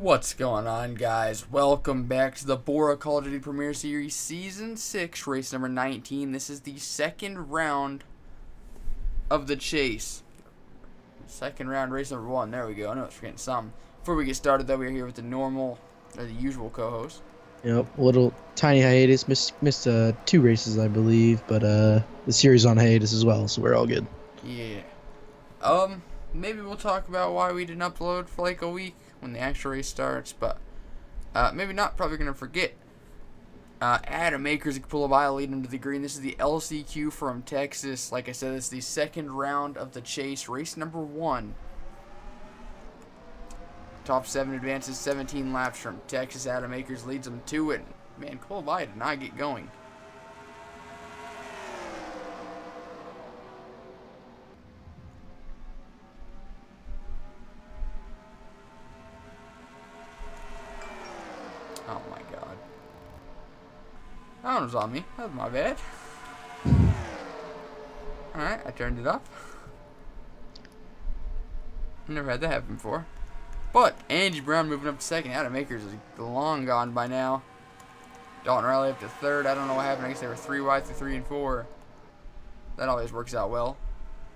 What's going on, guys? Welcome back to the BORA Call of Duty Premier Series Season 6, race number 19. This is the second round of the chase. Second round, race number 1. There we go. I know I was forgetting something. Before we get started, though, we're here with the usual co-host. Yep, little tiny hiatus. Missed 2 races, I believe, but the series on hiatus as well, so we're all good. Yeah. Maybe we'll talk about why we didn't upload for like a week when the actual race starts, but maybe not. Probably gonna forget. Adam Akers and Capula Bio leading to the green. This is the LCQ from Texas. Like I said, this is the second round of the chase, race number 1. Top 7 advances 17 laps from Texas. Adam Akers leads them to it. Man, Capula Bio did not get going. Oh my god. That one was on me. That was my bad. Alright, I turned it up. Never had that happen before. But Angie Brown moving up to second. Adam Akers is long gone by now. Dalton Riley up to third. I don't know what happened. I guess they were 3 wide through 3 and 4. That always works out well.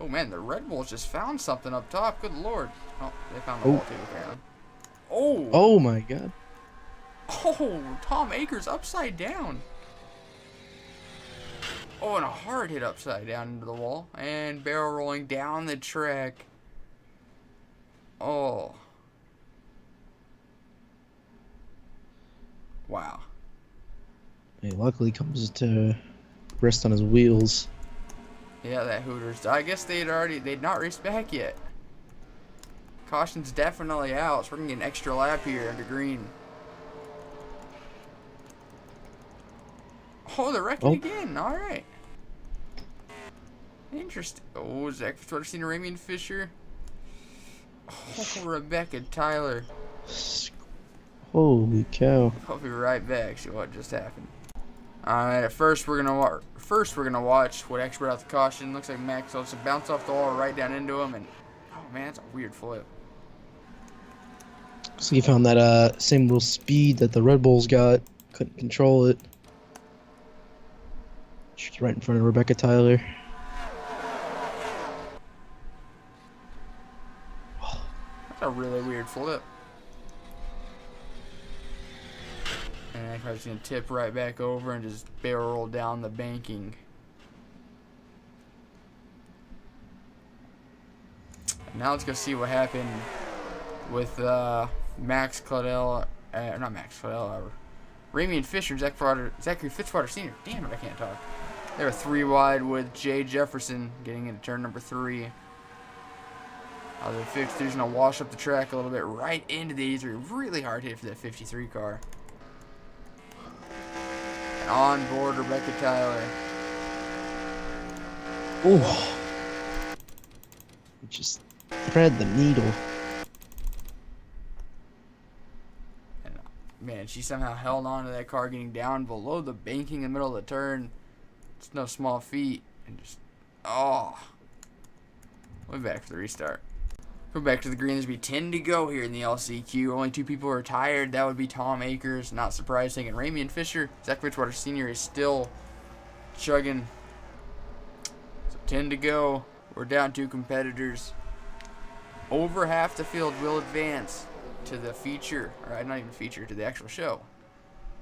Oh man, the Red Bulls just found something up top. Good lord. Oh, they found the ball too apparently. Oh! Oh my god. Oh, Tom Akers upside down. Oh, and a hard hit upside down into the wall. And barrel rolling down the track. Oh. Wow. He luckily comes to rest on his wheels. Yeah, that Hooters. I guess they'd not raced back yet. Caution's definitely out, so we're going to get an extra lap here under green. Oh, they're wrecking again. All right. Interesting. Oh, Zach Fitzwater, Ramian Fisher. Oh, Rebecca Tyler. Holy cow. I'll be right back. See what just happened. All right. First, we're gonna watch what expert out the caution. Looks like Max wants to bounce off the wall right down into him, and oh man, that's a weird flip. So he found that same little speed that the Red Bulls got. Couldn't control it. She's right in front of Rebecca Tyler. That's a really weird flip. And that car's going to tip right back over and just barrel roll down the banking. Now let's go see what happened with Max Claudel, not Max Claudel, Ramian Fisher and Zachary Fitzwater Sr. Damn it, I can't talk. They were 3 wide with Jay Jefferson getting into turn number 3. The 53's going to wash up the track a little bit right into the 83. Really hard hit for that 53 car. And on board Rebecca Tyler. Oh. Just thread the needle. And man, she somehow held on to that car getting down below the banking in the middle of the turn. It's no small feat. And just, oh. We'll be back for the restart. Go back to the green. There's be 10 to go here in the LCQ. Only 2 people are retired. That would be Tom Akers. Not surprising. And Ramian Fisher, Zach Fitzwater Sr. is still chugging. So 10 to go. We're down 2 competitors. Over half the field will advance to the feature. Or not even feature, to the actual show.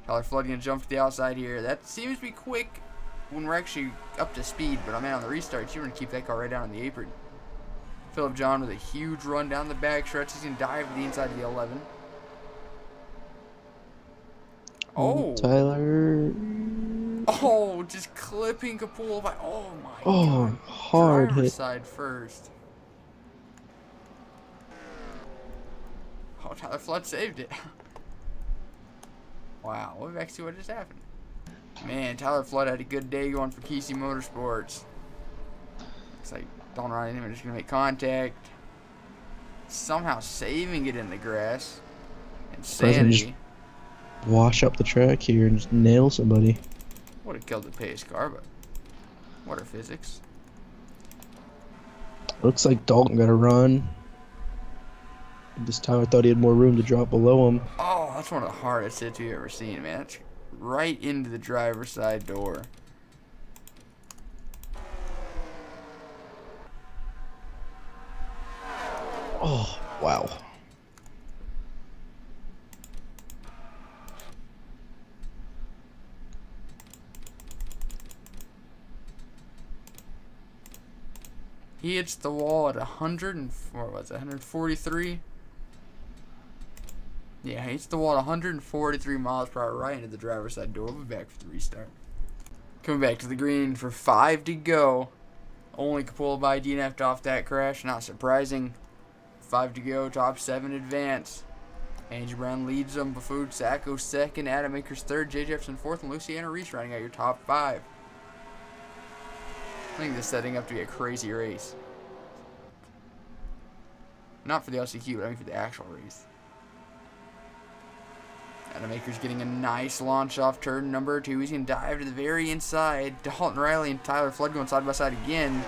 Tyler Flood going to jump to the outside here. That seems to be quick when we're actually up to speed. But man, on the restart, you're going to keep that car right down on the apron. Philip John with a huge run down the back stretch. He's going to dive to the inside of the 11. Oh. Tyler. Oh, just clipping Capula by. Oh, my God. Oh, hard Driver's hit. side first. Oh, Tyler Flood saved it. Wow. We'll be back to see what just happened. Man, Tyler Flood had a good day going for Kesey Motorsports. Looks like Dalton Riley and him are just going to make contact. Somehow saving it in the grass. Insanity. Wash up the track here and just nail somebody. Would have killed the pace car, but what are physics? Looks like Dalton got a run. This time I thought he had more room to drop below him. Oh, that's one of the hardest hits we've ever seen, man. That's right into the driver's side door. Oh, wow. He hits the wall at 143? Yeah, he hits the wall at 143 miles per hour right into the driver's side door. We'll be back for the restart. Coming back to the green for 5 to go. Only Capolo by DNF'd off that crash. Not surprising. 5 to go. Top 7 advance. Angie Brown leads them. Baffood Sacco second. Adam Akers third. Jay Jefferson fourth. And Luciana Reese rounding out your top 5. I think this is setting up to be a crazy race. Not for the LCQ, but I mean for the actual race. Adam Akers getting a nice launch off turn number 2. He's going to dive to the very inside. Dalton Riley and Tyler Flood going side by side again.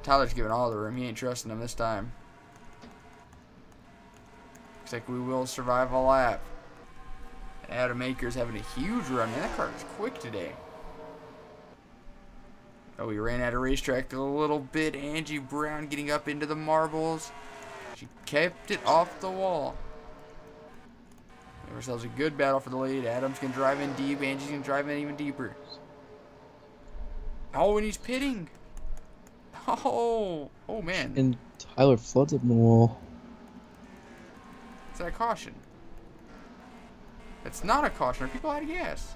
Tyler's giving all the room. He ain't trusting him this time. Looks like we will survive a lap. Adam Akers having a huge run. Man, that car is quick today. Oh, we ran out of racetrack a little bit. Angie Brown getting up into the marbles. She kept it off the wall. Give ourselves a good battle for the lead. Adam's going to drive in deep. Angie's going to drive in even deeper. Oh, and he's pitting. Oh man. And Tyler Flood's up in the wall. Is that a caution? It's not a caution. Are people out of gas?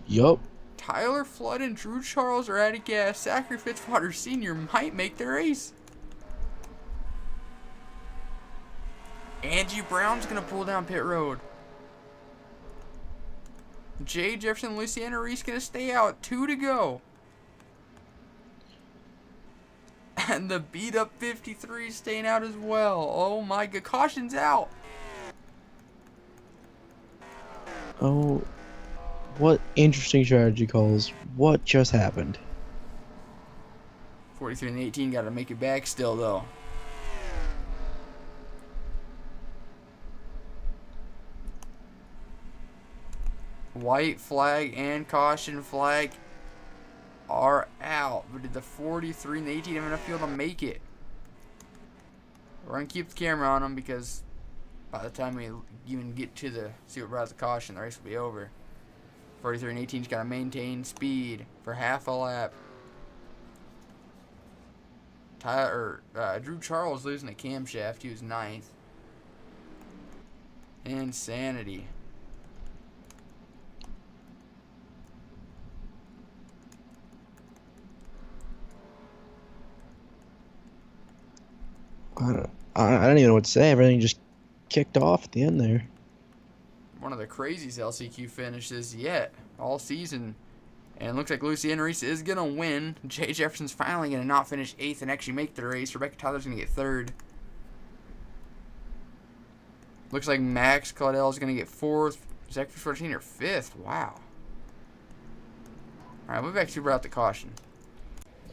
Yup. Tyler Flood and Drew Charles are out of gas. Zachary Fitzwater Sr. might make the race. Angie Brown's going to pull down pit road. Jay Jefferson and Luciana Reese going to stay out. 2 to go. And the beat up 53 staying out as well. Oh my god. Caution's out. Oh, what interesting strategy calls. What just happened? 43 and 18 got to make it back still though. White flag and caution flag are out. But did the 43 and the 18 have enough fuel to make it? We're going to keep the camera on them because by the time we even get to the Secret Browse of Caution, the race will be over. 43 and 18's got to maintain speed for half a lap. Drew Charles losing a camshaft. He was 9th. Insanity. I don't even know what to say. Everything just kicked off at the end there. One of the craziest LCQ finishes yet all season. And it looks like Luciana Reese is going to win. Jay Jefferson's finally going to not finish 8th and actually make the race. Rebecca Tyler's going to get 3rd. Looks like Max Claudel is going to get 4th. Zach 14 or 5th. Wow. Alright, we'll back super out the caution.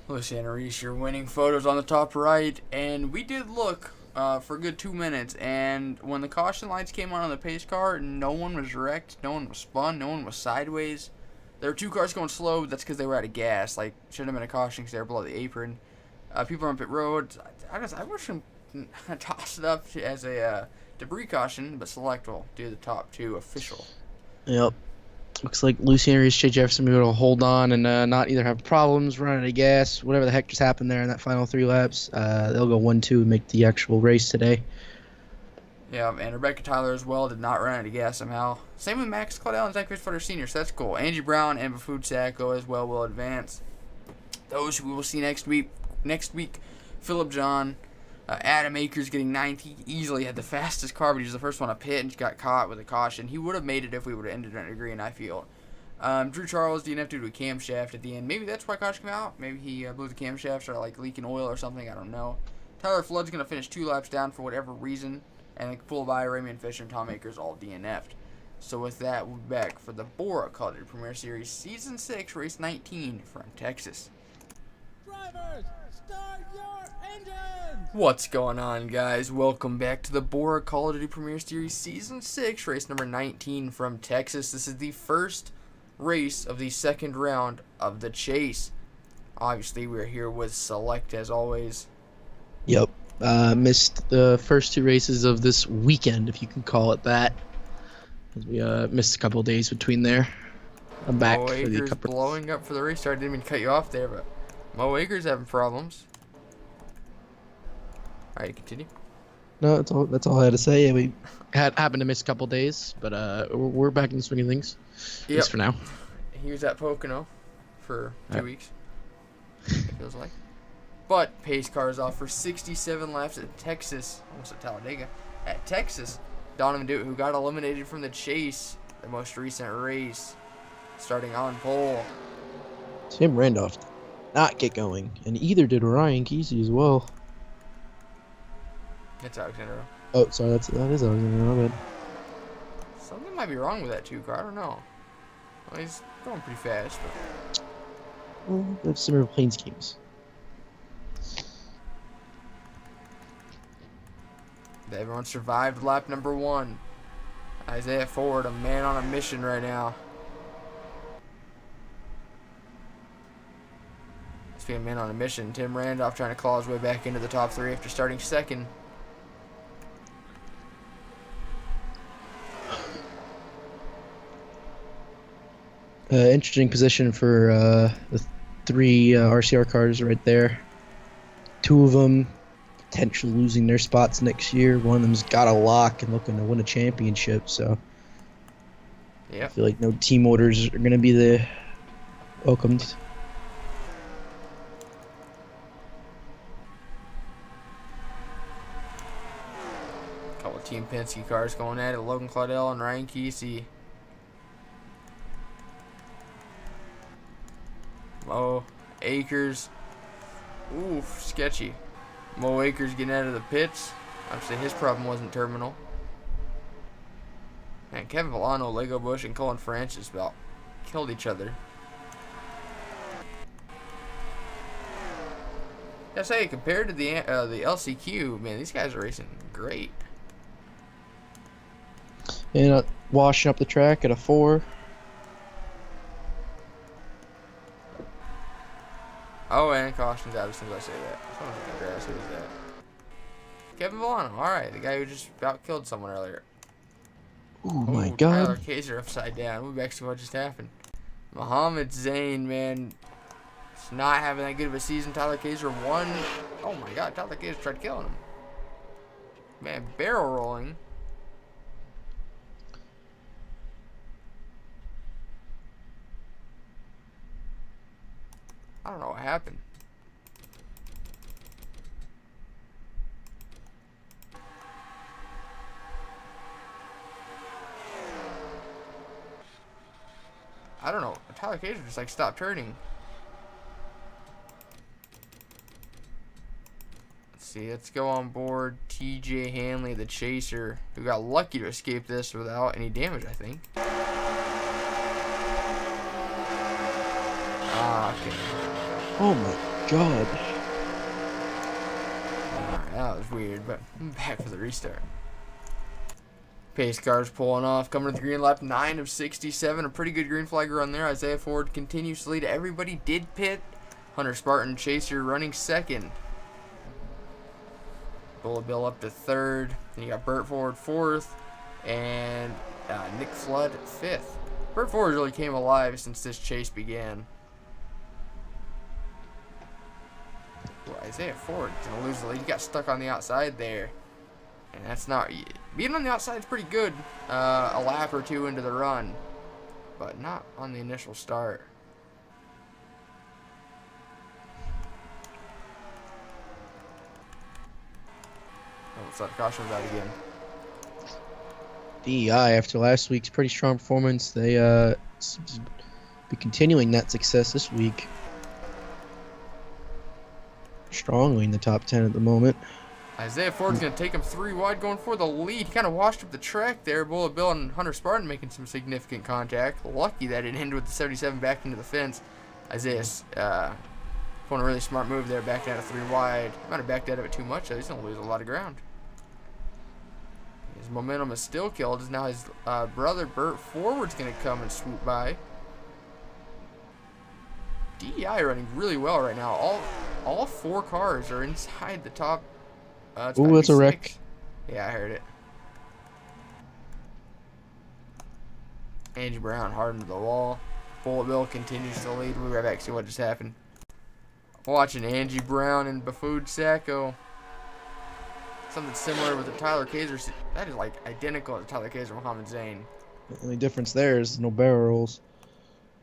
Luciana Reese, your winning photos on the top right. And we did look for a good 2 minutes. And when the caution lights came on the pace car, no one was wrecked. No one was spun. No one was sideways. There were 2 cars going slow. That's because they were out of gas. Like, should have been a caution because they were below the apron. People on pit road. I wish them toss it up as a debris caution, but Select will do the top 2 official. Yep. Looks like Luciana Reese, Jay Jefferson will be able to hold on and not either have problems, run out of gas, whatever the heck just happened there in that final 3 laps. They'll go 1-2 and make the actual race today. Yeah, and Rebecca Tyler as well did not run out of gas somehow. Same with Max Claudel and Zach Fitzwater Sr., so that's cool. Angie Brown and Baffood Sacco as well will advance. Those who we will see next week, Philip John, Adam Akers getting 9th. He easily had the fastest car, but he was the first one to pit and got caught with a caution. He would have made it if we would have ended under green, I feel. Drew Charles DNF due to a camshaft at the end. Maybe that's why caution came out. Maybe he blew the camshaft or like leaking oil or something. I don't know. Tyler Flood's going to finish 2 laps down for whatever reason. And pulled by Raymond Fisher and Tom Akers all DNF'd. So with that, we'll be back for the BORA Colored Premier Series Season 6, Race 19 from Texas. Drivers, start your engines! What's going on, guys? Welcome back to the BORA Call of Duty Premier Series Season 6, race number 19 from Texas. This is the first race of the second round of the chase. Obviously, we're here with Select as always. Yep. Missed the first two races of this weekend, if you can call it that. We missed a couple of days between there. I'm back Mo for the Akers couple. blowing up for the restart. Didn't mean to cut you off there, but Mo Akers having problems. All right, continue. No, that's all I had to say. Yeah, we happened to miss a couple of days, but we're back in the swing of things. At least for now. He was at Pocono for 2 Yep. weeks, it feels like. But pace cars off for 67 laps at Texas, almost at Talladega. At Texas, Donovan Duke, who got eliminated from the chase, the most recent race, starting on pole. Tim Randolph did not get going, and either did Ryan Kesey as well. It's Alexander. Oh, sorry, that is Alexander. My bad. Something might be wrong with that too car. I don't know. Well, he's going pretty fast. But Well, they have similar plane schemes. everyone survived lap number 1. Isaiah Ford, a man on a mission right now. Speaking of man on a mission, Tim Randolph trying to claw his way back into the top 3 after starting second. Interesting position for the 3 RCR cars right there. 2 of them potentially losing their spots next year. One of them's got a lock and looking to win a championship. So I Yep. feel like no team orders are going to be the welcomed. Couple of Team Penske cars going at it. Logan Claudel and Ryan Kesey. Mo Akers. Oof, sketchy. Mo Akers getting out of the pits. Obviously, his problem wasn't terminal. Man, Kevin Villano, Lego Bush, and Colin Francis about killed each other. I say, compared to the LCQ, man, these guys are racing great. And washing up the track at a 4. Oh, and caution's out as soon as I say that. Someone's in the grass. Who was that? Kevin Villano. All right, the guy who just about killed someone earlier. Oh my Ooh, God. Tyler Kaiser upside down. We'll back to what just happened. Mohammed Zayn, man, it's not having that good of a season. Tyler Kaiser won. Oh my God, Tyler Kaiser tried killing him. Man, barrel rolling. I don't know what happened. I don't know. Tyler Kaiser just like stopped turning. Let's see. Let's go on board TJ Hanley, the chaser, who got lucky to escape this without any damage, I think. Ah, okay. Oh my God. Alright, that was weird, but I'm back for the restart. Pace cars pulling off, coming to the green, lap 9 of 67. A pretty good green flag run there. Isaiah Ford continues to lead. Everybody did pit. Hunter Spartan, chaser, running second. Bullet Bill up to third. Then you got Burt Ford fourth, and Nick Flood fifth. Burt Ford really came alive since this chase began. Well, Isaiah Ford gonna lose the lead. He got stuck on the outside there, and that's not being on the outside is pretty good. A lap or 2 into the run, but not on the initial start. Oh, let's let caution about again. DEI, after last week's pretty strong performance, they seem to be continuing that success this week. Strongly in the top 10 at the moment. Isaiah Ford's going to take him 3 wide going for the lead. He kind of washed up the track there. Bullet Bill and Hunter Spartan making some significant contact. Lucky that it ended with the 77 back into the fence. Isaiah Pulling a really smart move there, backing out of 3 wide. Might have backed out of it too much, though. He's going to lose a lot of ground. His momentum is still killed, as now his brother Burt Forward's going to come and swoop by. DEI running really well right now. All 4 cars are inside the top. Ooh, that's a wreck. Yeah, I heard it. Angie Brown hard into the wall. Bullet Bill continues to lead. We'll be right back to see what just happened. Watching Angie Brown and Baffood Sacco. Something similar with the Tyler Kaiser. That is like identical to Tyler Kaiser Muhammad Zain. The only difference there is no barrel rolls.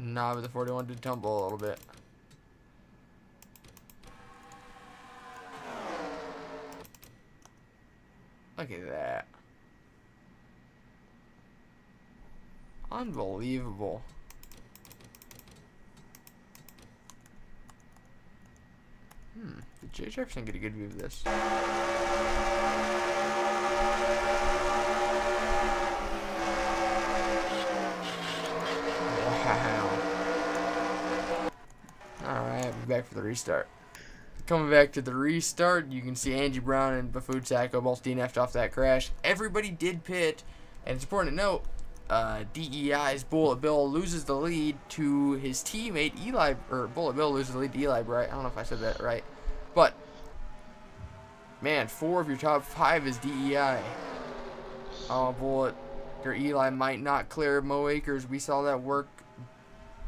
Nah, but the 41 did tumble a little bit. Look at that. Unbelievable. Did Jay Jefferson get a good view of this? Wow. Alright, we're back for the restart. Coming back to the restart, you can see Angie Brown and Baffood Sacco both DNF'd off that crash. Everybody did pit, and it's important to note, DEI's Bullet Bill loses the lead to his teammate Eli, or Bullet Bill loses the lead to Eli Bright. I don't know if I said that right. But, man, 4 of your top 5 is DEI. Oh, Bullet, your Eli might not clear Mo Akers. We saw that work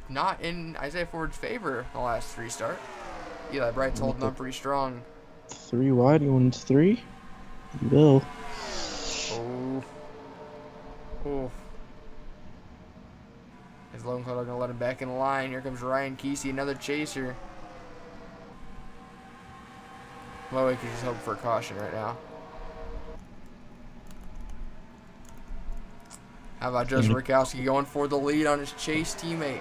not in Isaiah Ford's favor the last restart. Eli Bright's holding on pretty strong. 3 wide, going into 3. Bill. Oh. Oh. His lone club are going to let him back in the line. Here comes Ryan Kesey, another chaser. Mo Akers is hoping for a caution right now. How about Joseph Rakowski going for the lead on his chase teammate?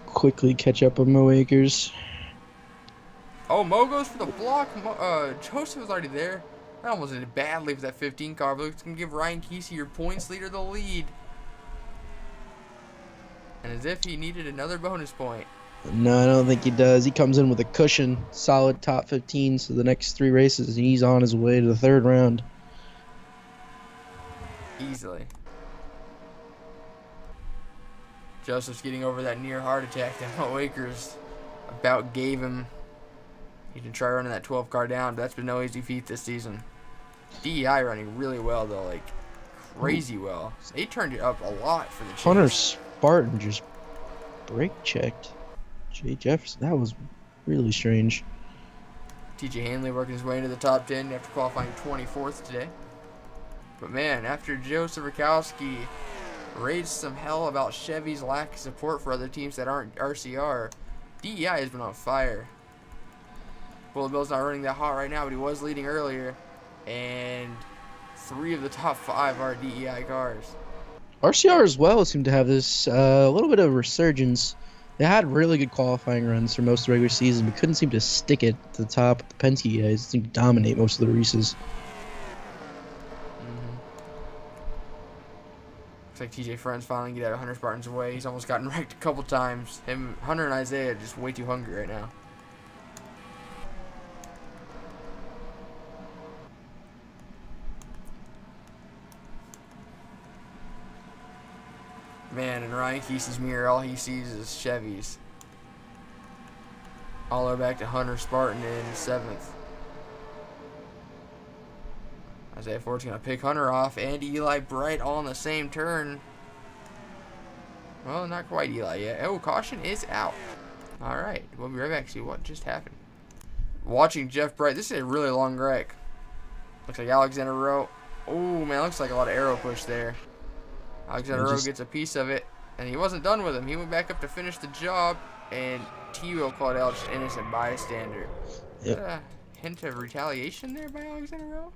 Quickly catch up on Mo Akers. Oh, Mo goes for the block. Joseph was already there. That almost ended badly with that 15 car, but it's going to give Ryan Kesey, your points leader, the lead. And as if he needed another bonus point. No, I don't think he does. He comes in with a cushion, solid top 15, so the next 3 races, and he's on his way to the 3rd round. Easily. Joseph's getting over that near heart attack that Mo Akers about gave him. He can try running that 12 car down, but that's been no easy feat this season. DEI running really well, though, like crazy well. They turned it up a lot for the chase. Hunter Spartan just brake checked Jay Jefferson. That was really strange. TJ Hanley working his way into the top 10 after qualifying 24th today. But man, after Joseph Rakowski raised some hell about Chevy's lack of support for other teams that aren't RCR, DEI has been on fire. Bullet Bill's not running that hot right now, but he was leading earlier. And 3 of the top 5 are DEI cars. RCR as well seemed to have this a little bit of resurgence. They had really good qualifying runs for most of the regular season, but couldn't seem to stick it to the top. The Penske guys seemed to dominate most of the races. Looks like TJ Friends finally get out of Hunter Spartan's way. He's almost gotten wrecked a couple times. Hunter and Isaiah are just way too hungry right now. Man, in Ryan Kesey's mirror, all he sees is Chevys. All the way back to Hunter Spartan in 7th. Isaiah Ford's going to pick Hunter off, and Eli Bright all in the same turn. Well, not quite Eli yet. Oh, caution is out. Alright, we'll be right back to see what just happened. Watching Jeff Bright, this is a really long wreck. Looks like Alexander Rowe. Oh, man, looks like a lot of arrow push there. Alexander Rowe gets a piece of it, and he wasn't done with him. He went back up to finish the job, and T-Will called out just innocent bystander. Yep. A hint of retaliation there by Alexander Rowe?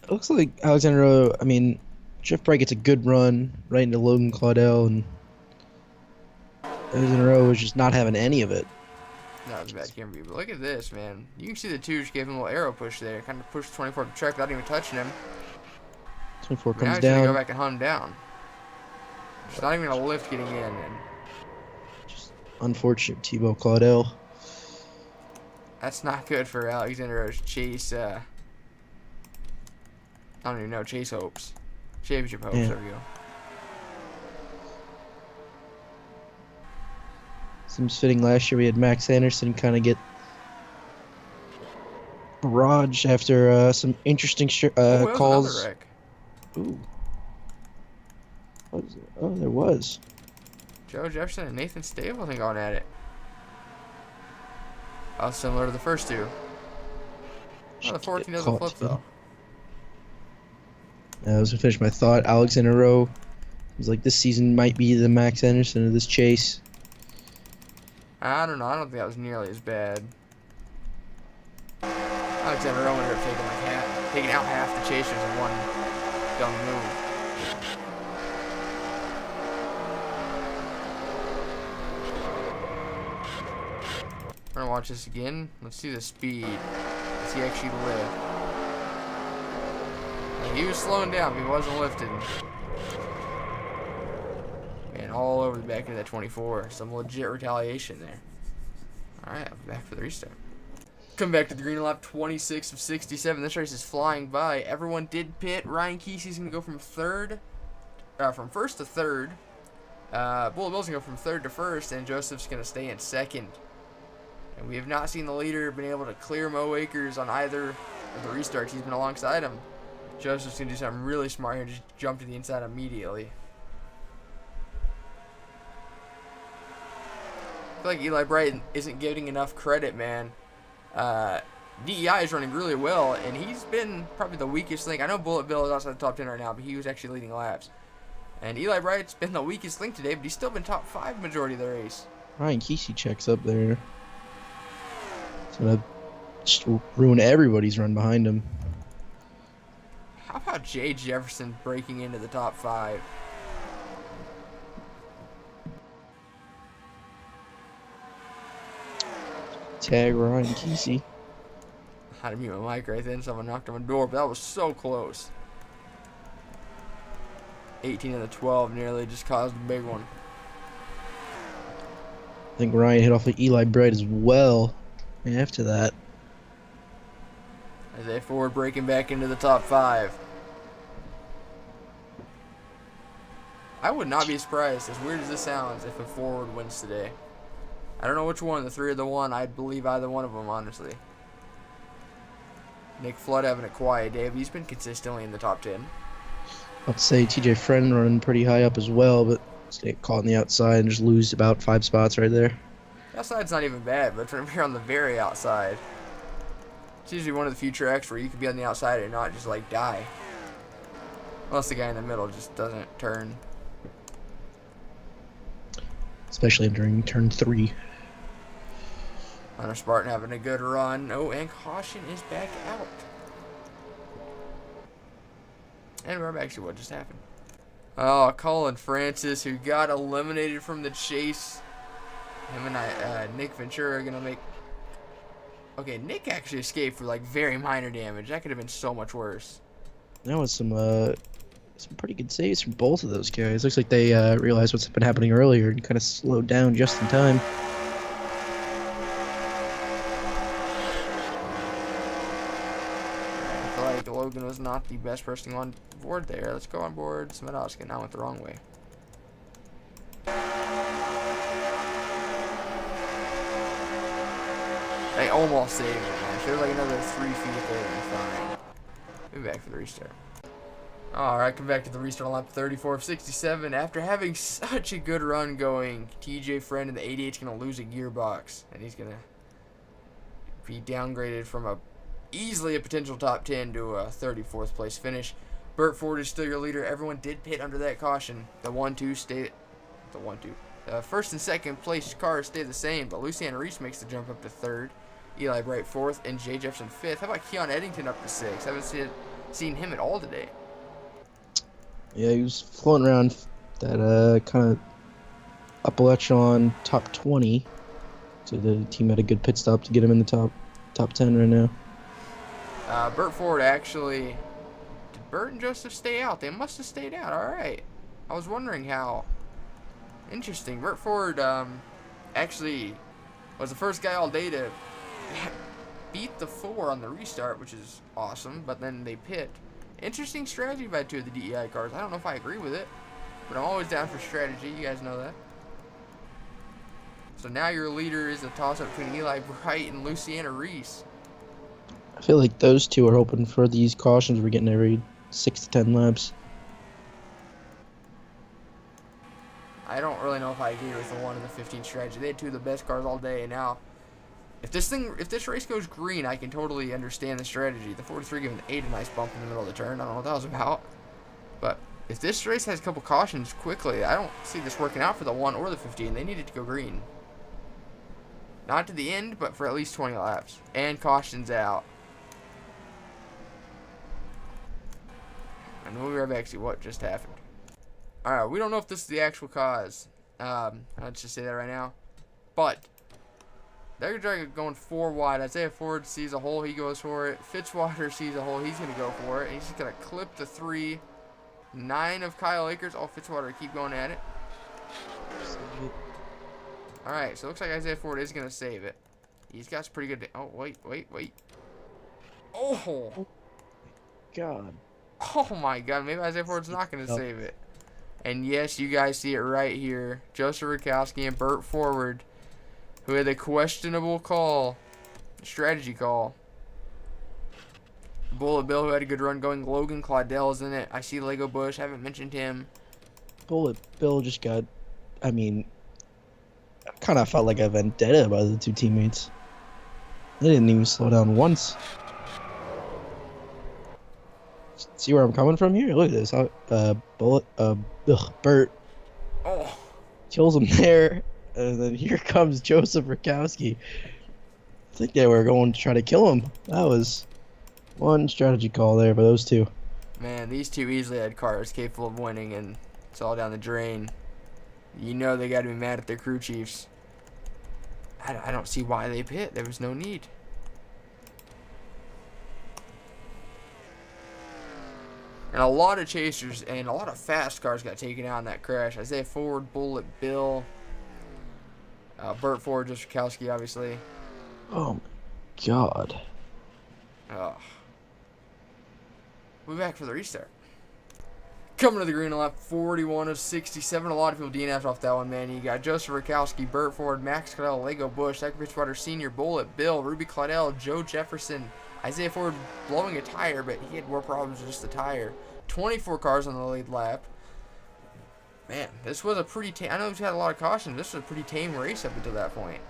It looks like Alexander Rowe, I mean, Jeff Bright gets a good run right into Logan Claudel, and Alexander Rowe was just not having any of it. That was a bad camera view, but look at this, man. You can see the 2 just gave him a little arrow push there. Kind of pushed 24 to the track without even touching him. 24 now comes he's down. Gonna go back and hunt him down. Just not even a lift getting in. And just unfortunate T-Bow Claudel. That's not good for Alexander's chase. I don't even know, chase hopes. Championship hopes, Yeah. there we go. Seems fitting last year we had Max Anderson kind of get barraged after some interesting That was calls. another wreck. Ooh. What was it? Oh, there was. Joe Jefferson and Nathan Stapleton going at it. Similar to the first two. Oh, the 14 doesn't Caught flip too. though. I was gonna finish my thought. Alexander Rowe was like, this season might be the Max Anderson of this chase. I don't know. I don't think that was nearly as bad. Alexander Rowe ended up taking out half the chasers in one dumb move. We're gonna watch this again. Let's see the speed. Does he actually lift? And he was slowing down, but he wasn't lifting. Man, all over the back of that 24. Some legit retaliation there. Alright, I'll be back for the restart. Come back to the green lap, 26 of 67. This race is flying by. Everyone did pit. Ryan Kesey's going to go from first to third. Bullet Bill's going to go from third to first, and Joseph's going to stay in second. And we have not seen the leader been able to clear Mo Akers on either of the restarts. He's been alongside him. Joseph's going to do something really smart here and just jump to the inside immediately. I feel like Eli Bright isn't getting enough credit, man. DEI is running really well, and he's been probably the weakest link. I know Bullet Bill is outside the top 10 right now, but he was actually leading laps. And Eli Bright's been the weakest link today, but he's still been top 5 majority of the race. Ryan Kesey checks up there. It's gonna just ruin everybody's run behind him. How about Jay Jefferson breaking into the top 5? Tag Ryan Kesey. I had to mute my mic right then, someone knocked on my door, but that was so close. 18 of the 12 nearly just caused a big one. I think Ryan hit off of Eli Bright as well after that. As they forward breaking back into the top 5. I would not be surprised, as weird as this sounds, if a forward wins today. I don't know which one, the 3 or the 1. I'd believe either one of them, honestly. Nick Flood having a quiet day, but he's been consistently in the top 10. I'd say TJ Friend running pretty high up as well, but get caught on the outside and just lose about 5 spots right there. The outside's not even bad, but if you're on the very outside, it's usually one of the few tracks where you can be on the outside and not just like die. Unless the guy in the middle just doesn't turn. Especially during turn 3. Hunter Spartan having a good run. Oh, and caution is back out. And we're back to what just happened. Oh, Colin Francis, who got eliminated from the chase. Him and Nick Ventura are going to make... Okay, Nick actually escaped for like very minor damage. That could have been so much worse. That was some pretty good saves from both of those guys. Looks like they realized what's been happening earlier and kind of slowed down just in time. I feel like Logan was not the best person on board there. Let's go on board Smedowski. Now went the wrong way. They almost saved it, man. If there was like another 3 feet there, it'd be fine. Maybe back for the restart. Alright, come back to the restart on lap 34 of 67. After having such a good run going, TJ Friend in the 88's going to lose a gearbox. And he's going to be downgraded from easily a potential top 10 to a 34th place finish. Burt Ford is still your leader. Everyone did pit under that caution. The 1-2 stayed... The 1-2. First and second place cars stay the same, but Luciano Reese makes the jump up to 3rd. Eli Bright 4th, and Jay Jefferson 5th. How about Keon Eddington up to 6th? I haven't seen him at all today. Yeah, he was floating around that kind of upper echelon top 20. So the team had a good pit stop to get him in the top 10 right now. Burt Ford actually... Did Burt and Joseph stay out? They must have stayed out. Alright. I was wondering how. Interesting. Burt Ford actually was the first guy all day to beat the 4 on the restart, which is awesome, but then they pit. Interesting strategy by 2 of the DEI cars. I don't know if I agree with it, but I'm always down for strategy. You guys know that. So now your leader is a toss-up between Eli Bright and Luciana Reese. I feel like those two are hoping for these cautions we're getting every 6 to 10 laps. I don't really know if I agree with the 1 and the 15 strategy. They had 2 of the best cars all day, and now if this race goes green, I can totally understand the strategy. The 43 giving the 8 a nice bump in the middle of the turn. I don't know what that was about. But if this race has a couple cautions quickly, I don't see this working out for the 1 or the 15. They need it to go green. Not to the end, but for at least 20 laps. And cautions out. And we'll be right back to see what just happened. Alright, we don't know if this is the actual cause. Let's just say that right now. But they're going 4 wide. Isaiah Ford sees a hole, he goes for it. Fitzwater sees a hole, he's going to go for it. And he's just going to clip the 3. 9 of Kyle Akers. Oh, Fitzwater keep going at it. Alright, so it looks like Isaiah Ford is going to save it. He's got some pretty good... Oh, wait. Oh! God. Oh my god, maybe Isaiah Ford's not going to save it. And yes, you guys see it right here. Joseph Rakowski and Burt Forward, who had a questionable call. Strategy call. Bullet Bill, who had a good run going. Logan Claudell's in it. I see Lego Bush. Haven't mentioned him. Bullet Bill just got... I mean... I kind of felt like a vendetta by the 2 teammates. They didn't even slow down once. See where I'm coming from here? Look at this. Burt Oh. kills him there. And then here comes Joseph Rakowski. I think they were going to try to kill him. That was one strategy call there by those 2. Man, these 2 easily had cars capable of winning, and it's all down the drain. You know they got to be mad at their crew chiefs. I don't see why they pit. There was no need. And a lot of chasers and a lot of fast cars got taken out in that crash. Isaiah Ford, Bullet Bill, Burt Ford, just Rakowski, obviously. Oh my god. Oh. We'll be back for the restart. Coming to the green lap, 41 of 67. A lot of people DNF'd off that one, man. You got Joseph Rakowski, Burt Ford, Max Claudell, Lego Bush, Zach Fitzwater Sr., Bullet Bill, Ruby Claudell, Joe Jefferson, Isaiah Ford blowing a tire, but he had more problems with just the tire. 24 cars on the lead lap. Man, this was a pretty tame... I know we've had a lot of cautions. This was a pretty tame race up until that point.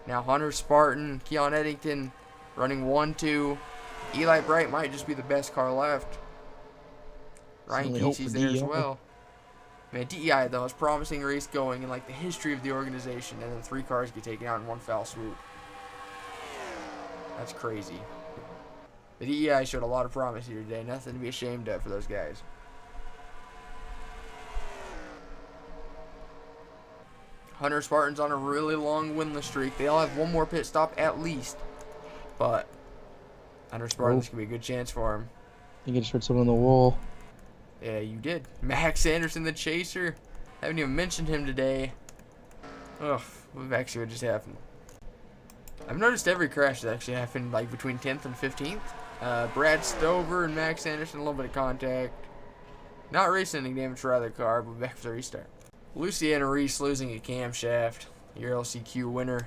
Now, Hunter Spartan, Keon Eddington running 1-2. Eli Bright might just be the best car left. Ryan Kesey's there as well. Man, DEI, the most promising race going in like the history of the organization, and then 3 cars get taken out in one foul swoop. That's crazy. The DEI showed a lot of promise here today. Nothing to be ashamed of for those guys. Hunter Spartan's on a really long winless streak. They all have 1 more pit stop at least. But Hunter Spartan, this could be a good chance for him. I think I just heard someone on the wall. Yeah, you did. Max Anderson, the chaser. Haven't even mentioned him today. Ugh, we've actually what just happened. I've noticed every crash has actually happened like between 10th and 15th. Brad Stover and Max Anderson, a little bit of contact. Not race-ending damage for either car, but back for the restart. Luciana Reese losing a camshaft. Your LCQ winner.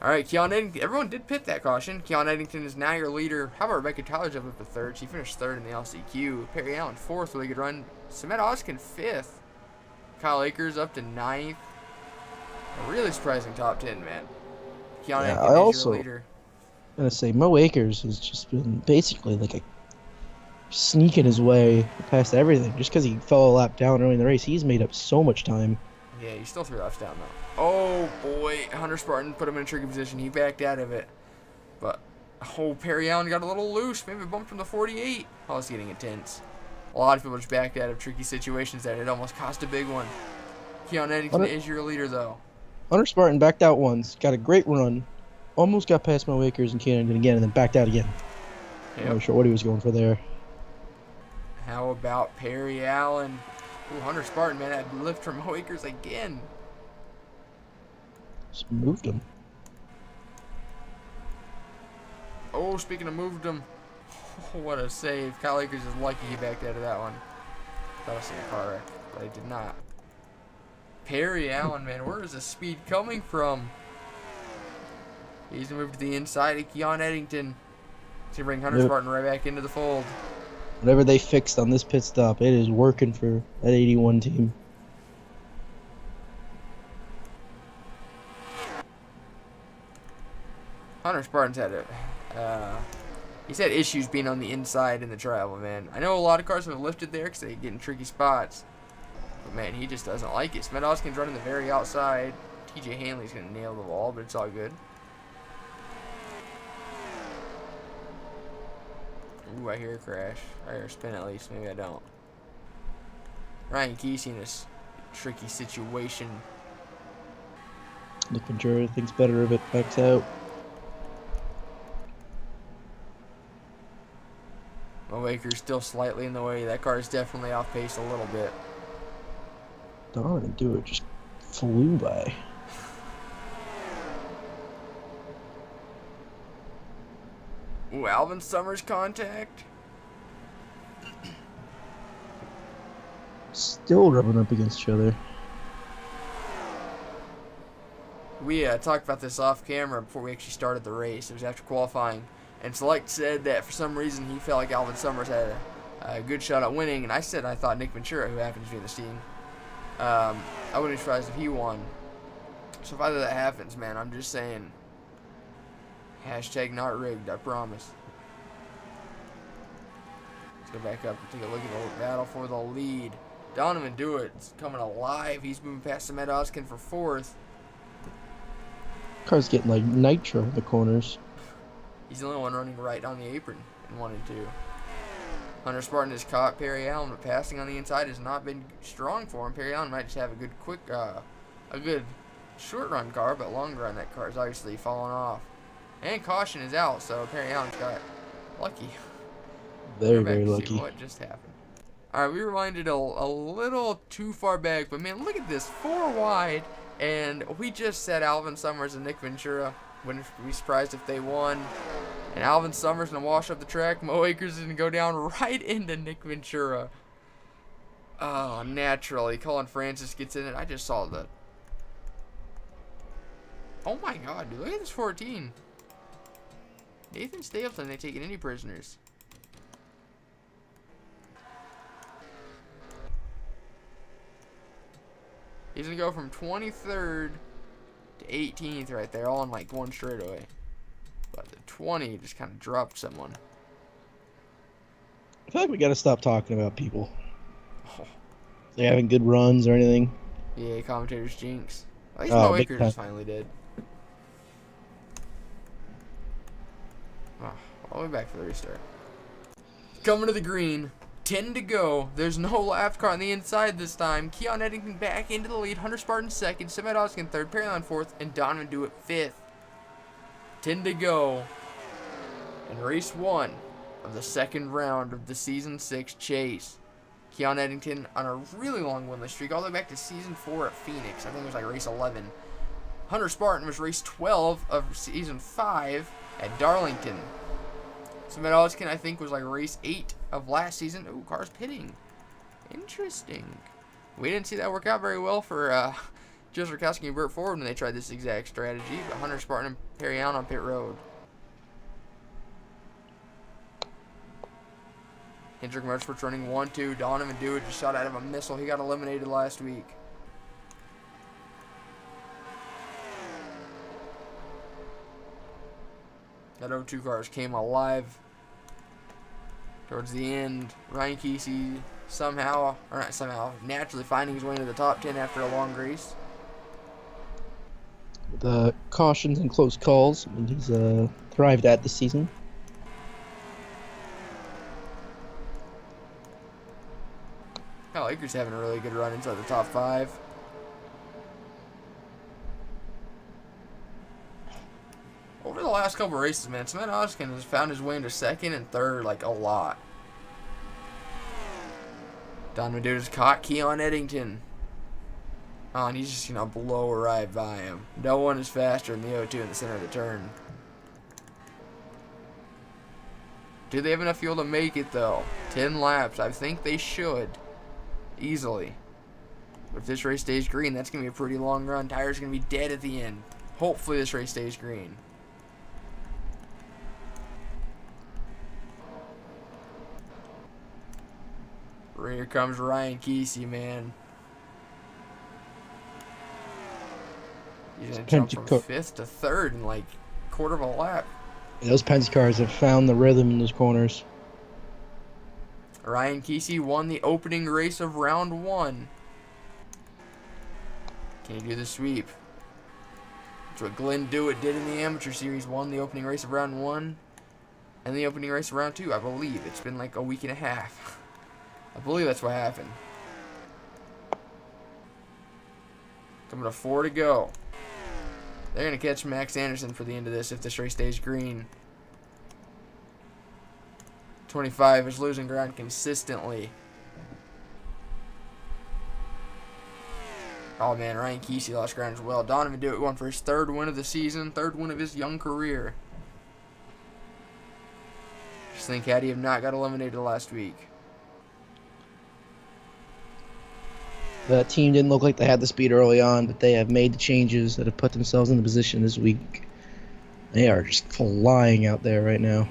Alright, Keon Eddington. Everyone did pit that caution. Keon Eddington is now your leader. How about Rebecca Tyler jumping up to 3rd? She finished 3rd in the LCQ. Perry Allen 4th, really good run. Samantha Oskin 5th. Kyle Akers up to 9th. A really surprising top 10, man. Keon Eddington is your leader. I'm going to say Mo Akers has just been basically like a sneaking his way past everything. Just because he fell a lap down early in the race, he's made up so much time. Yeah, he's still 3 laps down, though. Oh, boy. Hunter Spartan put him in a tricky position. He backed out of it. But, oh, Perry Allen got a little loose. Maybe bumped from the 48. Oh, it's getting intense. A lot of people just backed out of tricky situations there. It almost cost a big one. Keon Eddington is your leader, though. Hunter Spartan backed out once. Got a great run. Almost got past Mo Akers and Keon again, and then backed out again. Yep. I'm not sure what he was going for there. How about Perry Allen? Ooh, Hunter Spartan, man, had lift from Mo Akers again. Just moved him. Oh, speaking of moved him. Oh, what a save. Kyle Akers is lucky he backed out of that one. Thought I seen a car wreck, but I did not. Perry Allen, man, where is the speed coming from? He's moved to the inside of Keon Eddington. He's going to bring Hunter Spartan right back into the fold. Whatever they fixed on this pit stop, it is working for that 81 team. Hunter Spartan's had he's had issues being on the inside in the travel, man. I know a lot of cars have lifted there because they get in tricky spots. But, man, he just doesn't like it. Smedowski's running the very outside. TJ Hanley's going to nail the wall, but it's all good. Ooh, I hear a crash. I hear a spin at least. Maybe I don't. Ryan Kesey in this tricky situation. Nick Ventura thinks better of it, backs out. Mo Baker's still slightly in the way. That car is definitely off pace a little bit. Darn, do it just flew by. Ooh, Alvin Summers contact. Still rubbing up against each other. We talked about this off camera before we actually started the race. It was after qualifying. And Select said that for some reason he felt like Alvin Summers had a good shot at winning. And I said I thought Nick Ventura, who happens to be in the team, I wouldn't be surprised if he won. So if either that happens, man, I'm just saying, hashtag not rigged, I promise. Let's go back up and take a look at the battle for the lead. Donovan Dewitt's coming alive. He's moving past Smedowski for fourth. Car's getting like nitro in the corners. He's the only one running right on the apron in 1 and 2. Hunter Spartan has caught Perry Allen, but passing on the inside has not been strong for him. Perry Allen might just have a good short run car, but long run that car is obviously falling off. And caution is out, so Perry Allen's got lucky. Very, very lucky. What just happened? All right, we rewinded a little too far back, but man, look at this, 4 wide, and we just said Alvin Summers and Nick Ventura. Wouldn't be surprised if they won. And Alvin Summers going to wash up the track. Mo Akers is going to go down right into Nick Ventura. Oh, naturally. Colin Francis gets in it. I just saw that. Oh my god, dude. Look at this 14. Nathan Stapleton ain't taking any prisoners. He's going to go from 23rd to 18th right there, all in like one straightaway. But the 20 just kind of dropped someone. I feel like we gotta stop talking about people. Oh. They having good runs or anything. Yeah, commentators jinx. At least Mo Akers is finally dead. Oh, all the way back for the restart. Coming to the green. 10 to go. There's no lap car on the inside this time. Keon Eddington back into the lead. Hunter Spartan second. Smedowski third. Perry Allen fourth. And Donovan Dewitt fifth. 10 to go. In race 1 of the second round of the Season 6 chase. Keon Eddington on a really long winless streak. All the way back to Season 4 at Phoenix. I think it was like race 11. Hunter Spartan was race 12 of Season 5 at Darlington. Smedowski, I think, was like race 8 of last season. Ooh, cars pitting. Interesting. We didn't see that work out very well for Joe Zerkowski and Burt Ford when they tried this exact strategy. But Hunter Spartan and Perry Allen on pit road. Hendrick Motorsports running 1-2. Donovan Dewitt just shot out of a missile. He got eliminated last week. That 0-2 cars came alive towards the end. Ryan Kesey naturally finding his way into the top 10 after a long race. The cautions and close calls, I mean, he's thrived at this season. Kyle Akers having a really good run inside the top 5. Over the last couple races, man, Smedowski has found his way into second and third like a lot. Donovan Dewitt has caught Keon Eddington. Oh, and he's just going to blow right by him. No one is faster than the 0-2 in the center of the turn. Do they have enough fuel to make it, though? 10 laps. I think they should. Easily. But if this race stays green, that's going to be a pretty long run. Tires are going to be dead at the end. Hopefully this race stays green. Here comes Ryan Kesey, man. He's going to jump from 5th to 3rd in like a quarter of a lap. Those Penske cars have found the rhythm in those corners. Ryan Kesey won the opening race of round 1. Can he do the sweep? That's what Glenn Dewitt did in the Amateur Series. Won the opening race of round 1 and the opening race of round 2, I believe. It's been like a week and a half. I believe that's what happened. Coming to 4 to go. They're going to catch Max Anderson for the end of this if this race stays green. 25 is losing ground consistently. Oh man, Ryan Kesey lost ground as well. Donovan Dewitt won for his 3rd win of the season, 3rd win of his young career. Just think, had he have not got eliminated last week. That team didn't look like they had the speed early on, but they have made the changes that have put themselves in the position this week. They are just flying out there right now.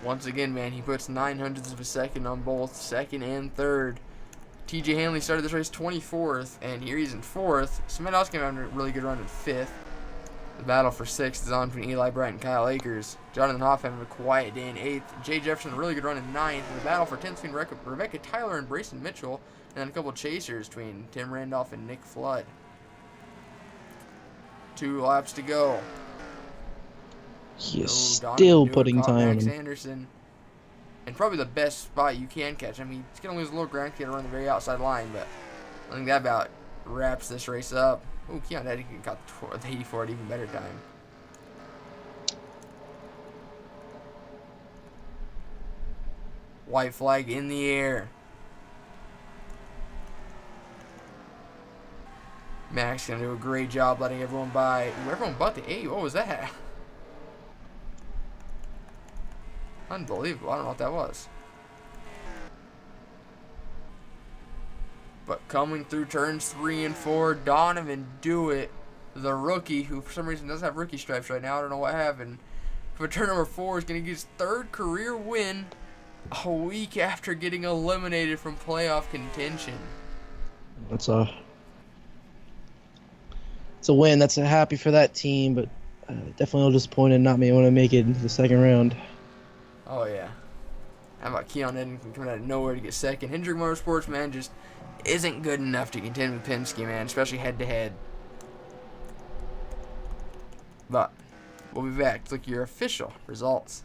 Once again, man, he puts 900ths of a second on both 2nd and 3rd. TJ Hanley started this race 24th, and here he's in 4th. Smedos came out in a really good run in 5th. The battle for 6th is on between Eli Bright and Kyle Akers. Jonathan Hoff having a quiet day in 8th. Jay Jefferson, a really good run in 9th. And the battle for 10th between Rebecca Tyler and Brayson Mitchell. And then a couple chasers between Tim Randolph and Nick Flood. 2 laps to go. He is still putting time Max in. Anderson. And probably the best spot you can catch. I mean, he's going to lose a little ground. He's going to run the very outside line. But I think that about wraps this race up. Oh, Keon Eddington got the 84 at even better time. White flag in the air. Max gonna do a great job letting everyone by. Ooh, everyone but the 8. What was that? Unbelievable. I don't know what that was. But coming through turns 3 and 4, Donovan Dewitt, the rookie, who for some reason doesn't have rookie stripes right now. I don't know what happened. For turn number 4, is going to get his 3rd career win a week after getting eliminated from playoff contention. It's a win. That's happy for that team, but definitely a little disappointed not being able to make it into the 2nd round. Oh, yeah. How about Keon Eddington coming out of nowhere to get 2nd? Hendrick Motorsports, man, just isn't good enough to contend with Penske, man, especially head-to-head. But we'll be back to look at your official results.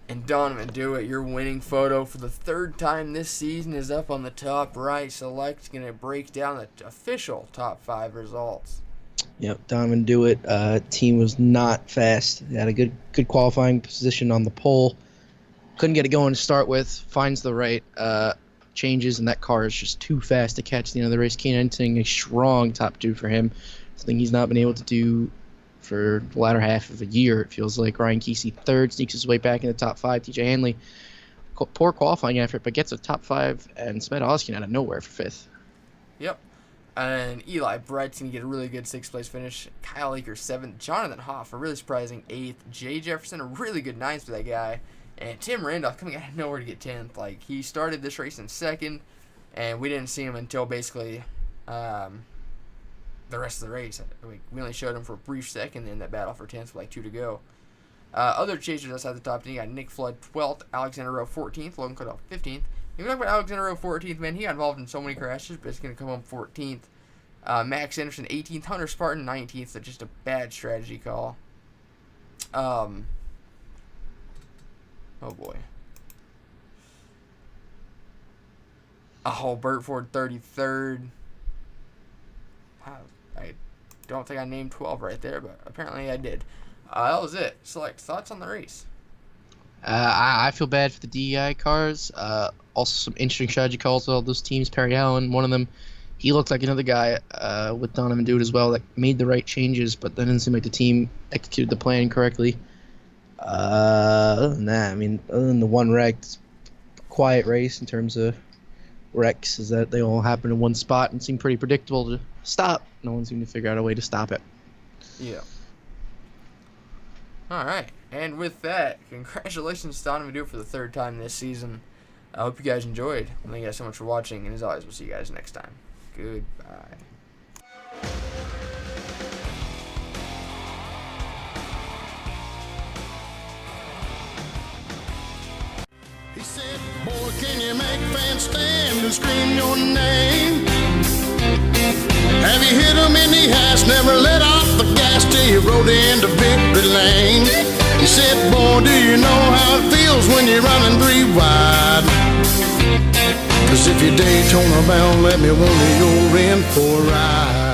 And Donovan Dewitt, your winning photo for the 3rd time this season is up on the top right. Select's going to break down the official top 5 results. Yep, Donovan Dewitt. Team was not fast. They had a good qualifying position on the pole. Couldn't get it going to start with. Finds the right changes, and that car is just too fast to catch the end of the race. Keenan Enting, a strong top 2 for him. Something he's not been able to do for the latter half of a year, it feels like. Ryan Kesey 3rd, sneaks his way back in the top 5. TJ Hanley, poor qualifying effort, but gets a top 5, and Smed Oskin out of nowhere for 5th. Yep. And Eli Bright's going to get a really good 6th place finish. Kyle Akers 7th. Jonathan Hoff, a really surprising 8th. Jay Jefferson, a really good 9th for that guy. And Tim Randolph coming out of nowhere to get 10th. Like, he started this race in 2nd, and we didn't see him until basically the rest of the race. We only showed him for a brief second in that battle for 10th with like 2 to go. Other chasers outside the top 10, you got Nick Flood 12th, Alexander Rowe 14th, Logan Cotell 15th. If you talk about Alexander Rowe 14th, man, he got involved in so many crashes, but it's going to come home 14th. Max Anderson 18th, Hunter Spartan 19th, so just a bad strategy call. Oh boy. Oh, Burt Ford 33rd. I don't think I named 12 right there, but apparently I did. That was it. Select thoughts on the race. I feel bad for the DEI cars. Also some interesting strategy calls with all those teams. Perry Allen, one of them, he looked like another guy with Donovan Dude as well that made the right changes, but then didn't seem like the team executed the plan correctly. Other than that, I mean, other than the one wreck, it's a quiet race in terms of wrecks, is that they all happen in one spot and seem pretty predictable to stop. No one seemed to figure out a way to stop it. Yeah. All right. And with that, congratulations to Donovan Dude for the 3rd time this season. I hope you guys enjoyed. Thank you guys so much for watching. And as always, we'll see you guys next time. Goodbye. He said, boy, can you make fans stand and scream your name? Have you hit him in the ass, never let off the gas till you rode into victory lane? He said, boy, do you know how it feels when you're running 3 wide? 'Cause if you're Daytona bound, let me wonder you're in for a ride.